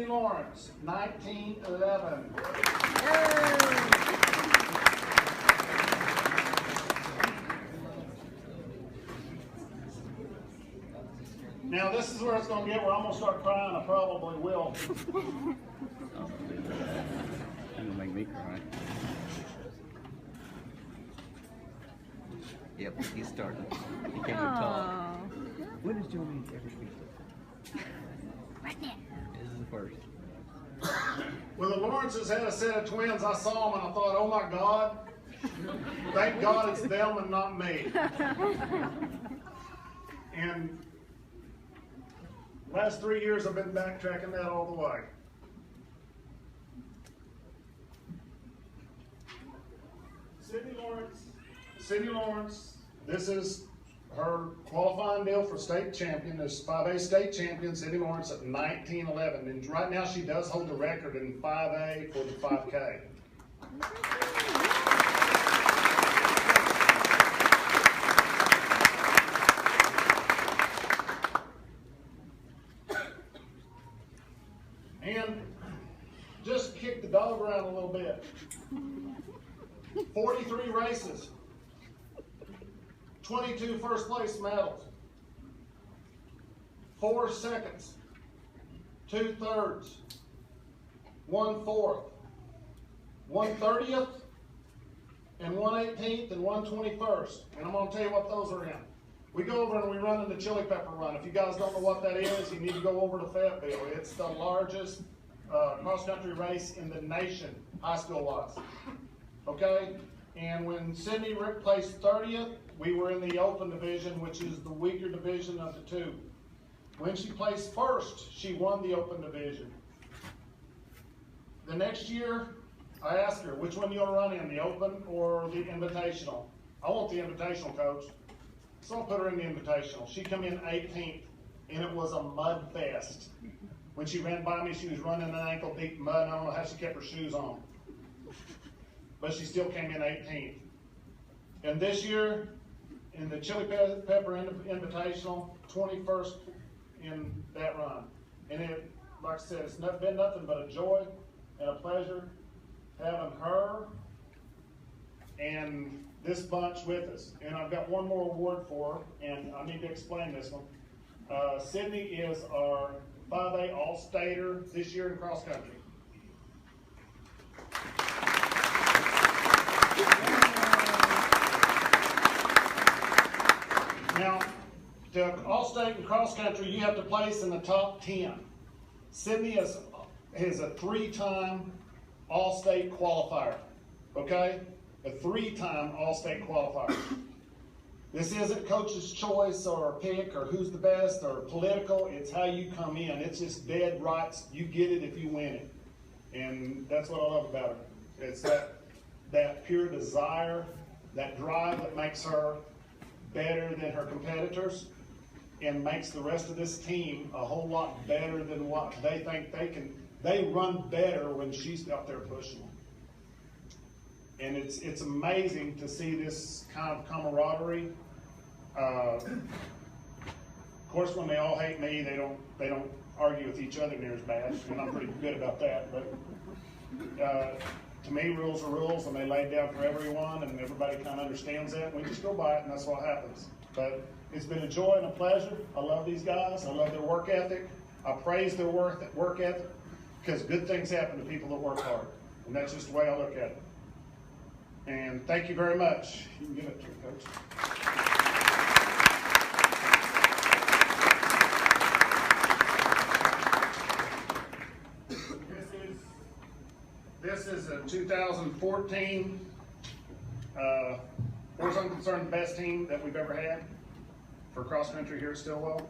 Lawrence, 1911. Now this is where it's going to get where I'm going to start crying. I probably will. That's going to make me cry. Yep, he's starting. He came to talk. When is Joey ever speak? Right there. This is the first. Well, the Lawrences had a set of twins. I saw them and I thought, oh my God, thank God it's them and not me. And last 3 years I've been backtracking that all the way. Sydney Lawrence, this is her qualifying deal for state champion. There's 5A state champion, Sydney Lawrence at 1911. And right now she does hold the record in 5A for the 5K. And just kick the dog around a little bit. 43 races. 22 first place medals, 4 seconds, 2 thirds, 1 fourth, 1 30th, and 1 18th, and 1 21st. And I'm going to tell you what those are in. We go over and we run in the Chili Pepper Run. If you guys don't know what that is, you need to go over to Fayetteville. It's the largest cross-country race in the nation, high school-wise. Okay? And when Sydney placed 30th, we were in the open division, which is the weaker division of the two. When she placed first, she won the open division. The next year, I asked her, which one do you want to run in, the open or the invitational? I want the invitational, coach. So I put her in the invitational. She come in 18th, and it was a mud fest. When she ran by me, she was running in ankle deep mud. I don't know how she kept her shoes on. But she still came in 18th. And this year, in the Chili Pepper Invitational, 21st in that run. And it, like I said, it's been nothing but a joy and a pleasure having her and this bunch with us. And I've got one more award for her, and I need to explain this one. Sydney is our 5A All-Stater this year in cross country. Now, to All-State and cross country, you have to place in the top 10. Sydney is a 3-time All-State qualifier, okay? A 3-time All-State qualifier. This isn't coach's choice or pick or who's the best or political. It's how you come in. It's just dead rights. You get it if you win it. And that's what I love about her. It's that pure desire, that drive that makes her better than her competitors and makes the rest of this team a whole lot better than what they think they can. They run better when she's out there pushing them. And it's amazing to see this kind of camaraderie. Of course, when they all hate me, they don't argue with each other near as bad, and I'm pretty good about that. But to me, rules are rules, and they laid down for everyone, and everybody kind of understands that. And we just go by it, and that's what happens. But it's been a joy and a pleasure. I love these guys. I love their work ethic. I praise their work ethic because good things happen to people that work hard, and that's just the way I look at it. And thank you very much. You can give it to me, Coach. This is a 2014, as far as I'm concerned, the best team that we've ever had for cross country here at Stillwell.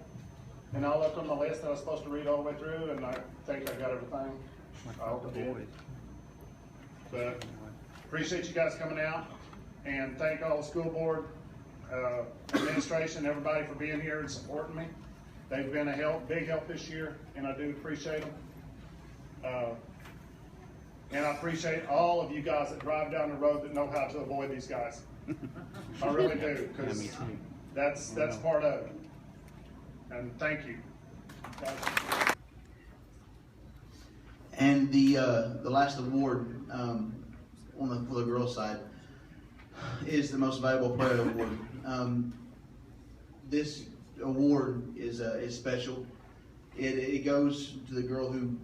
And I left on the list that I was supposed to read all the way through, and I think I got everything. I hope I did. But appreciate you guys coming out, and thank all the school board, administration, everybody for being here and supporting me. They've been a big help this year, and I do appreciate them. And I appreciate all of you guys that drive down the road that know how to avoid these guys. I really do, because that's part of it. And thank you. And the last award for the girls' side is the Most Valuable Player Award. This award is special. It goes to the girl who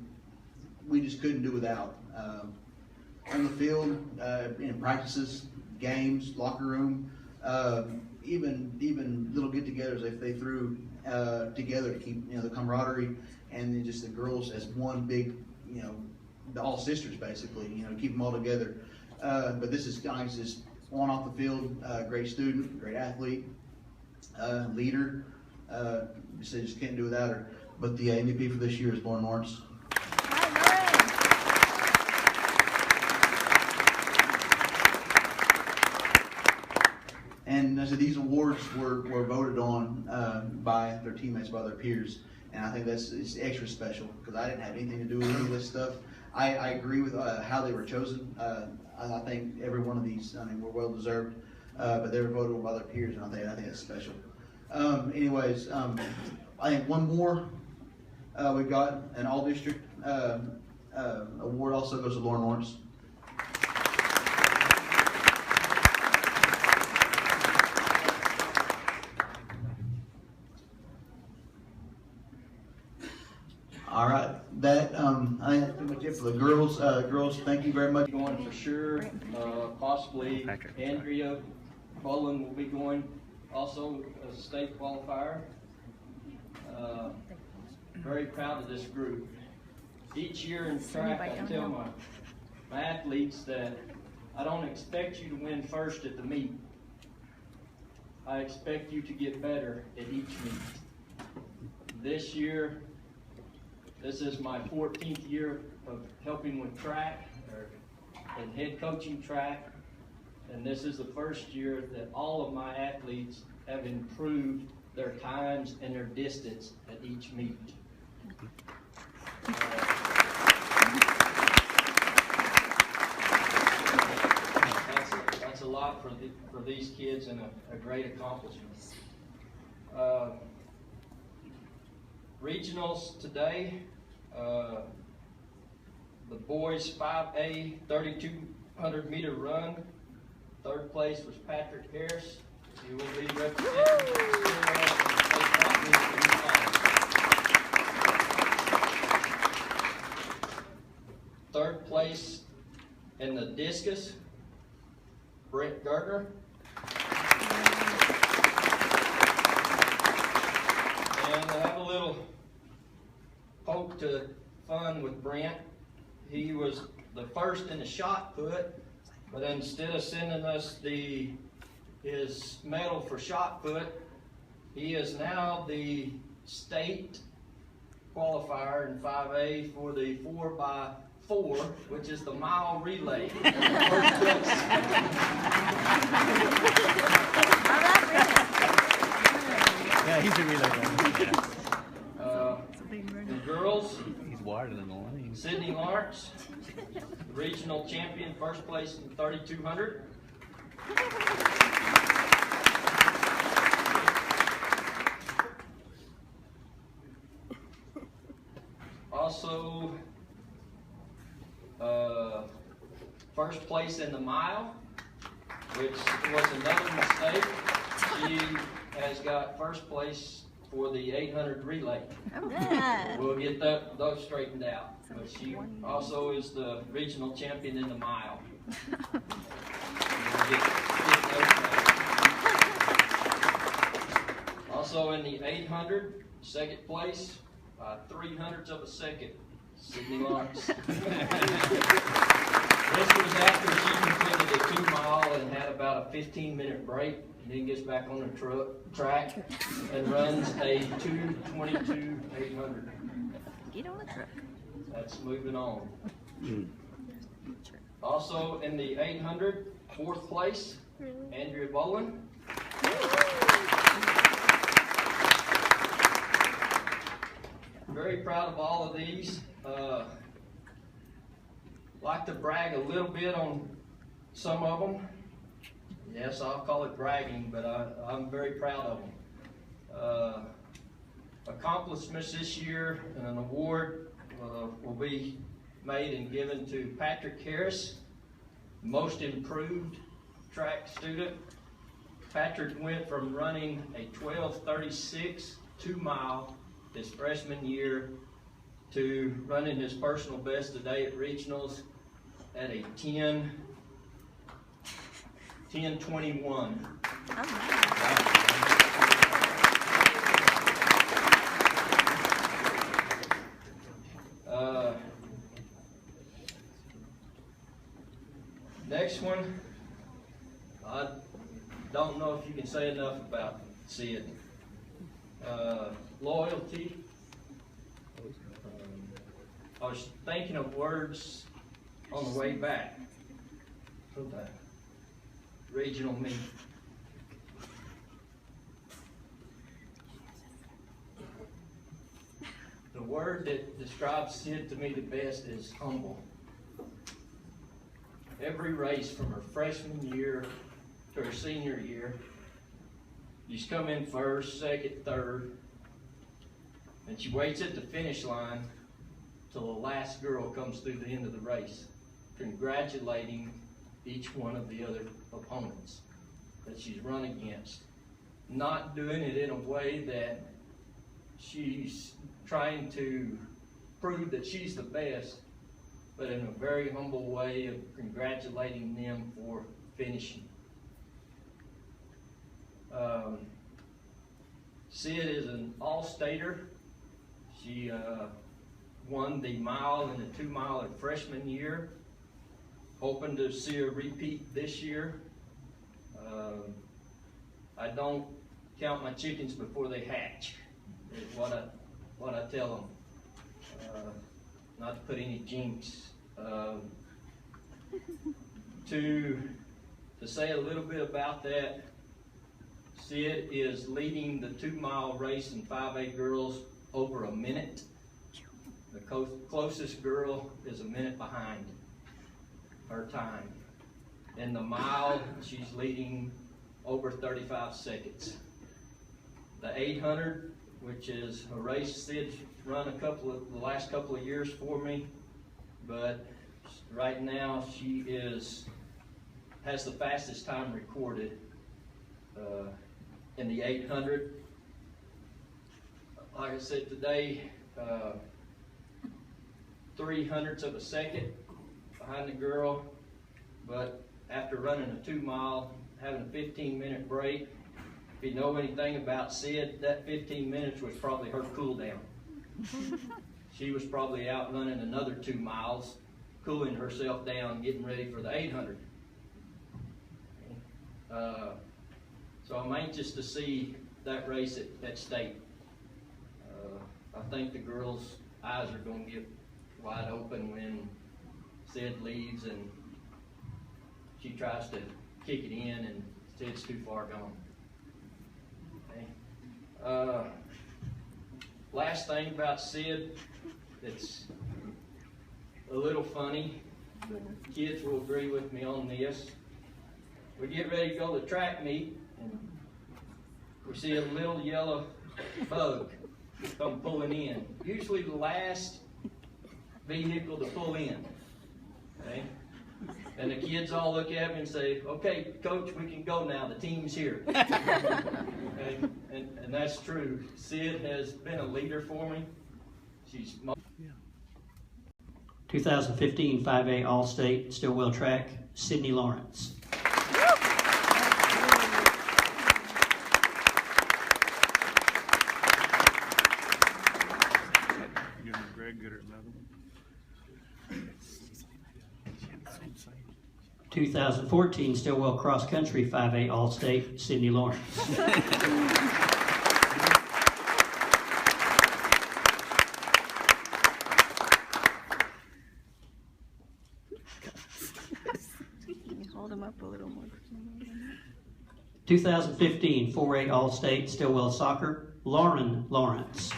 we just couldn't do without. On the field, in practices, games, locker room, even little get-togethers if they threw together to keep the camaraderie and then just the girls as one big, all sisters basically, keep them all together. But this is guys just on off the field, great student, great athlete, leader. Just can't do without her. But the MVP for this year is Lauren Lawrence. And I said these awards were voted on by their teammates, by their peers, and I think it's extra special because I didn't have anything to do with any of this stuff. I agree with how they were chosen. I think every one of these, were well deserved, but they were voted on by their peers, and I think that's special. Anyways, I think one more. We've got an all-district award also goes to Lauren Lawrence. All right, that I think that's pretty much it for the girls. Girls, thank you very much. Going for sure. Possibly Andrea Bolin will be going also as a state qualifier. Very proud of this group. Each year in track, I tell my athletes that I don't expect you to win first at the meet. I expect you to get better at each meet. This year, this is my 14th year of helping with track and head coaching track, and this is the first year that all of my athletes have improved their times and their distance at each meet. That's a lot for these kids and a great accomplishment. Regionals today, the boys 5A 3,200 meter run. Third place was Patrick Harris. He will be representing Third place in the discus, Brent Gardner. And I have a little poke to fun with Brent. He was the first in the shot put, but instead of sending us his medal for shot put, he is now the state qualifier in 5A for the 4x4, which is the mile relay. Yeah, he's a relay runner. The girls, He's wider than the lane. Sydney Lawrence, regional champion, first place in 3,200. Also, first place in the mile, which was another mistake. She has got first place for the 800 relay. We'll get those straightened out. But she also is the regional champion in the mile. Also in the 800, second place, 3/3 of a second, Sydney Lawrence. This was after she completed a 2-mile and had about a 15-minute break, and then gets back on the track and runs a 2:22 800. Get on the truck. That's moving on. Also in the 800, fourth place, Andrea Bolin. Very proud of all of these. Like to brag a little bit on some of them. Yes, I'll call it bragging, but I'm very proud of them. Accomplishments this year and an award will be made and given to Patrick Harris, most improved track student. Patrick went from running a 12:36 2-mile his freshman year to running his personal best today at regionals at a 10:21. Next one, I don't know if you can say enough about Sid. Loyalty. I was thinking of words on the way back from the regional meet. The word that describes Sid to me the best is humble. Every race from her freshman year to her senior year, she's come in first, second, third, and she waits at the finish line till the last girl comes through the end of the race, congratulating each one of the other opponents that she's run against. Not doing it in a way that she's trying to prove that she's the best, but in a very humble way of congratulating them for finishing. Sid is an all-stater. She won the mile and the 2-mile her freshman year. Hoping to see her repeat this year. I don't count my chickens before they hatch, is what I tell them. Not to put any jinx. To say a little bit about that, Sid is leading the 2-mile race in 5A girls over a minute. The closest girl is a minute behind her time. In the mile, she's leading over 35 seconds. The 800, which is a race Sid's run the last couple of years for me, but right now she has the fastest time recorded in the 800. Like I said today, 0.03 of a second behind the girl, but after running a 2-mile, having a 15-minute break, if you know anything about Sid, that 15 minutes was probably her cool down. She was probably out running another 2 miles, cooling herself down, getting ready for the 800. So I'm anxious to see that race at state. I think the girls' eyes are going to get wide open when Sid leaves and she tries to kick it in and Sid's too far gone. Okay. Last thing about Sid, it's a little funny. The kids will agree with me on this. We get ready to go to track meet and we see a little yellow bug come pulling in. Usually the last vehicle to pull in. Okay? And the kids all look at me and say, "Okay, Coach, we can go now. The team's here." Okay? And that's true. Sid has been a leader for me. She's 2015 5A All-State Stillwell Track, Sydney Lawrence. Greg, get her another one. 2014 Stillwell Cross Country 5A All-State, Sydney Lawrence. Hold them up a little more. 2015 4A All-State Stillwell Soccer, Lauren Lawrence.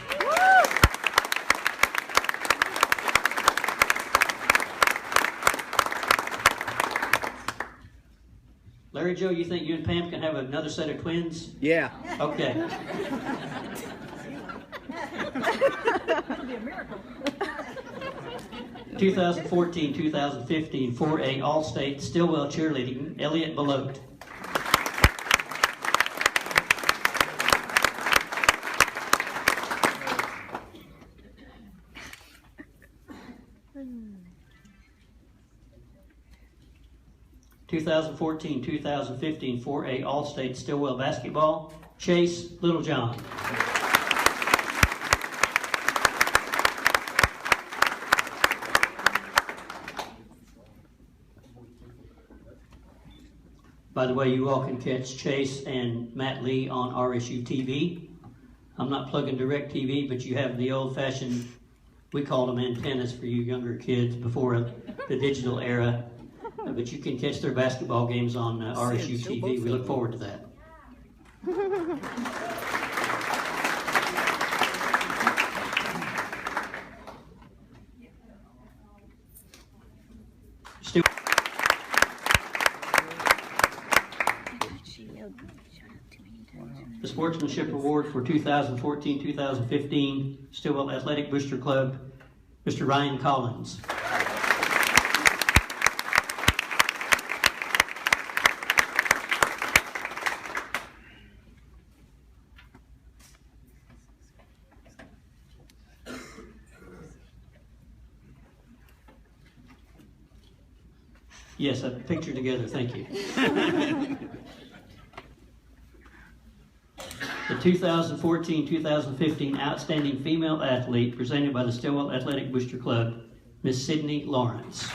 Larry Joe, you think you and Pam can have another set of twins? Yeah. Okay. That'd be a miracle. 2014-2015 4A All-State Stillwell Cheerleading, Elliot Belote. Hmm. 2014-2015 4A All-State Stillwell Basketball, Chase Littlejohn. By the way, you all can catch Chase and Matt Lee on RSU TV. I'm not plugging DirecTV, but you have the old-fashioned, we called them antennas for you younger kids before the digital era. But you can catch their basketball games on RSU TV. We look forward to that. Still. The Sportsmanship Award for 2014-2015 Stillwell Athletic Booster Club, Mr. Ryan Collins. Yes, a picture together, thank you. The 2014-2015 Outstanding Female Athlete presented by the Stillwell Athletic Booster Club, Miss Sydney Lawrence.